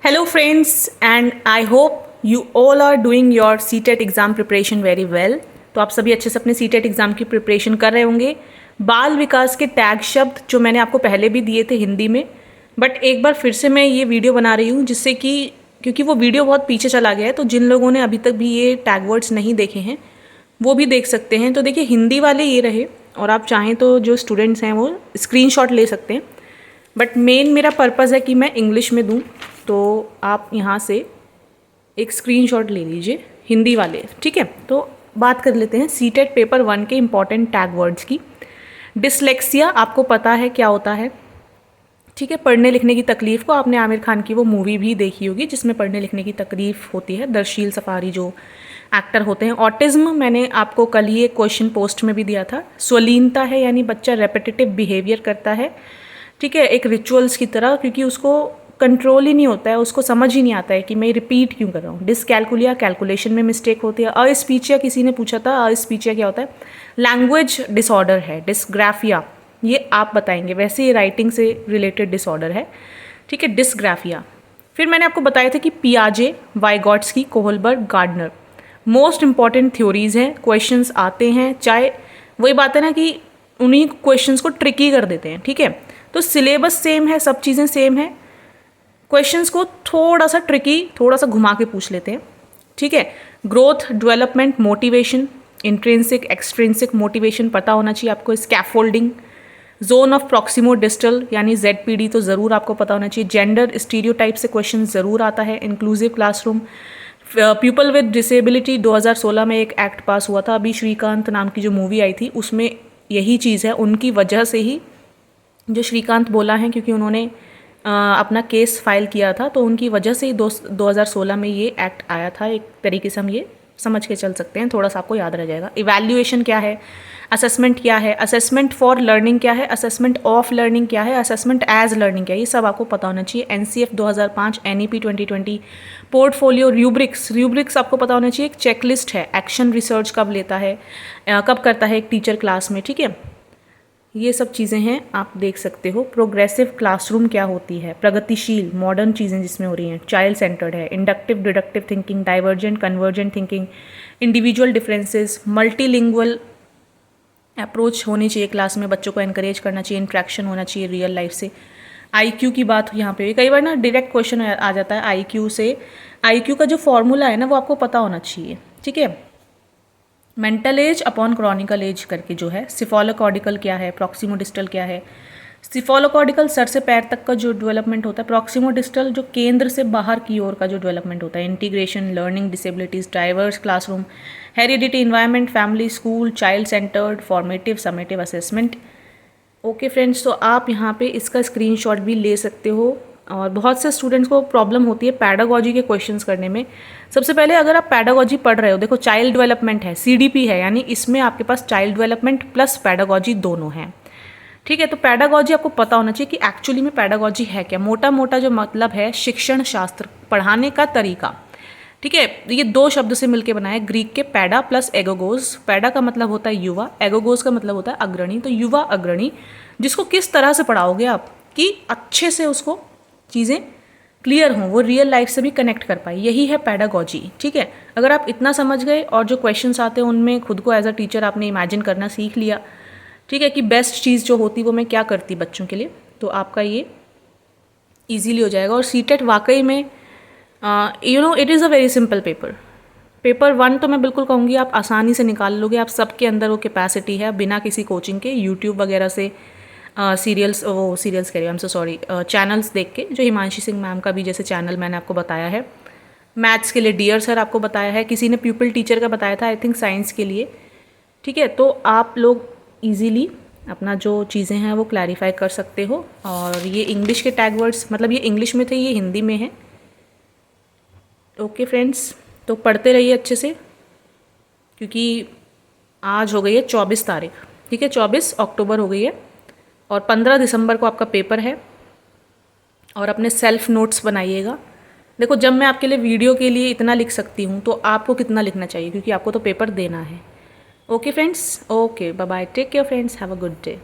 Hello friends, and I hope you all are doing your CTET exam preparation very well. तो आप सभी अच्छे से अपने CTET एग्ज़ाम की प्रिपरेशन कर रहे होंगे। बाल विकास के टैग शब्द जो मैंने आपको पहले भी दिए थे हिंदी में, बट एक बार फिर से मैं ये वीडियो बना रही हूँ जिससे कि क्योंकि वो वीडियो बहुत पीछे चला गया है, तो जिन लोगों ने अभी तक भी ये टैग वर्ड्स नहीं देखे हैं वो भी देख सकते हैं। तो देखिए, हिंदी वाले ये रहे, और आप चाहें तो जो स्टूडेंट्स हैं वो स्क्रीनशॉट ले सकते हैं, बट मेन मेरा पर्पज़ है कि मैं इंग्लिश में दूँ। तो आप यहाँ से एक स्क्रीनशॉट ले लीजिए हिंदी वाले, ठीक है। तो बात कर लेते हैं सीटेट पेपर 1 के इम्पॉर्टेंट टैग वर्ड्स की। डिसलेक्सिया आपको पता है क्या होता है, ठीक है। पढ़ने लिखने की तकलीफ़ को आपने आमिर खान की वो मूवी भी देखी होगी जिसमें पढ़ने लिखने की तकलीफ़ होती है, दरशील सफारी जो एक्टर होते हैं। ऑटिज़्म मैंने आपको कल ही एक क्वेश्चन पोस्ट में भी दिया था। स्वलीनता है यानी बच्चा रेपिटेटिव बिहेवियर करता है, ठीक है, एक रिचुअल्स की तरह, क्योंकि उसको कंट्रोल ही नहीं होता है, उसको समझ ही नहीं आता है कि मैं रिपीट क्यों कर रहा हूँ। डिसकैलकुलिया, कैलकुलेशन में मिस्टेक होती है। अस्पीचिया, किसी ने पूछा था अस्पीचिया क्या होता है। लैंग्वेज डिसऑर्डर है। डिस्ग्राफिया, ये आप बताएंगे, वैसे ये राइटिंग से रिलेटेड डिसऑर्डर है, ठीक है, डिस्ग्राफिया। फिर मैंने आपको बताया था कि पियाजे, Vygotsky, Kohlberg, Gardner most important theories हैं। क्वेश्चंस आते हैं, चाहे वही बात है ना कि उन्हीं क्वेश्चंस को ट्रिकी कर देते हैं, ठीक है। तो सिलेबस सेम है, सब चीज़ें सेम है, क्वेश्चंस को थोड़ा सा ट्रिकी, थोड़ा सा घुमा के पूछ लेते हैं, ठीक है। Growth, development, motivation, intrinsic extrinsic motivation पता होना चाहिए आपको। Scaffolding, zone of proximo distal यानी ZPD तो ज़रूर आपको पता होना चाहिए। जेंडर स्टीरियोटाइप से क्वेश्चन ज़रूर आता है। Inclusive classroom, people with disability 2016 में एक एक्ट पास हुआ था, अभी श्रीकांत नाम की जो मूवी आई थी उसमें यही चीज़ है। उनकी वजह से ही जो श्रीकांत बोला है, क्योंकि उन्होंने अपना केस फाइल किया था, तो उनकी वजह से ही 2016 में ये एक्ट आया था। एक तरीके से हम ये समझ के चल सकते हैं, थोड़ा सा आपको याद रह जाएगा। इवैल्यूएशन क्या है, असेसमेंट क्या है, असेसमेंट फॉर लर्निंग क्या है, असेसमेंट ऑफ लर्निंग क्या है, असेसमेंट एज लर्निंग क्या है, ये सब आपको पता होना चाहिए। NCF 2005, NEP 2020, पोर्टफोलियो, रूब्रिक्स आपको पता होना चाहिए। एक चेकलिस्ट है, एक्शन रिसर्च कब लेता है, कब करता है एक टीचर क्लास में, ठीक है। ये सब चीज़ें हैं, आप देख सकते हो। प्रोग्रेसिव क्लासरूम क्या होती है, प्रगतिशील मॉडर्न चीज़ें जिसमें हो रही हैं। चाइल्ड सेंटर्ड है। Inductive deductive thinking, divergent convergent thinking, individual differences, multilingual approach होनी चाहिए क्लास में, बच्चों को एनकरेज करना चाहिए, इंट्रैक्शन होना चाहिए रियल लाइफ से। IQ की बात यहाँ पे कई बार ना डायरेक्ट क्वेश्चन आ जाता है IQ से। IQ का जो फॉर्मूला है ना वो आपको पता होना चाहिए, ठीक है। Mental age upon chronological age करके जो है। सिफोलोकॉर्डिकल क्या है, प्रॉक्सिमोडिस्टल क्या है। सिफोलोकॉर्डिकल सर से पैर तक का जो डेवलपमेंट होता है, प्रॉक्सिमोडिस्टल जो केंद्र से बाहर की ओर का जो डेवलपमेंट होता है। Integration, learning disabilities, diverse classroom, heredity, environment, family, school, child centred, formative, summative assessment. Okay friends, तो आप यहाँ पे इसका स्क्रीनशॉट भी ले सकते हो। और बहुत से स्टूडेंट्स को प्रॉब्लम होती है पैडागोजी के क्वेश्चंस करने में। सबसे पहले अगर आप पैडागोजी पढ़ रहे हो, देखो चाइल्ड डेवलपमेंट है, CDP है, यानी इसमें आपके पास चाइल्ड डेवलपमेंट प्लस पैडागोजी दोनों हैं, ठीक है। तो पैडागोजी आपको पता होना चाहिए कि एक्चुअली में पैडागोजी है क्या। मोटा मोटा जो मतलब है शिक्षण शास्त्र, पढ़ाने का तरीका, ठीक है। ये दो शब्द से मिलकर बना है, ग्रीक के पैडा प्लस एगोगोज। पैडा का मतलब होता है युवा, एगोगोज का मतलब होता है अग्रणी। तो युवा अग्रणी जिसको किस तरह से पढ़ाओगे आप कि अच्छे से उसको चीज़ें क्लियर हों, वो रियल लाइफ से भी कनेक्ट कर पाए, यही है पैडागोजी, ठीक है। अगर आप इतना समझ गए और जो क्वेश्चंस आते हैं उनमें खुद को एज अ टीचर आपने इमेजिन करना सीख लिया, ठीक है, कि बेस्ट चीज़ जो होती वो मैं क्या करती बच्चों के लिए, तो आपका ये ईजीली हो जाएगा। और सीटेट वाकई में it is a very simple paper 1 तो मैं बिल्कुल कहूँगी आप आसानी से निकाल लोगे। आप सबके अंदर वो कैपेसिटी है, बिना किसी कोचिंग के, यूट्यूब वगैरह से सीरियल्स कह रही हूँ, I am so sorry, channels देख के, जो हिमांशी सिंह मैम का भी जैसे चैनल मैंने आपको बताया है। मैथ्स के लिए डियर सर आपको बताया है, किसी ने प्यूपल टीचर का बताया था, आई थिंक साइंस के लिए, ठीक है। तो आप लोग इजीली अपना जो चीज़ें हैं वो क्लैरिफाई कर सकते हो। और ये इंग्लिश के टैग वर्ड्स, मतलब ये इंग्लिश में थे, ये हिंदी में है। ओके फ्रेंड्स, तो पढ़ते रहिए अच्छे से, क्योंकि आज हो गई है 24 तारीख, ठीक है, 24 अक्टूबर हो गई है, और 15 दिसंबर को आपका पेपर है। और अपने सेल्फ नोट्स बनाइएगा। देखो, जब मैं आपके लिए वीडियो के लिए इतना लिख सकती हूँ तो आपको कितना लिखना चाहिए, क्योंकि आपको तो पेपर देना है। Okay friends, okay, bye bye, take care friends, have a good day.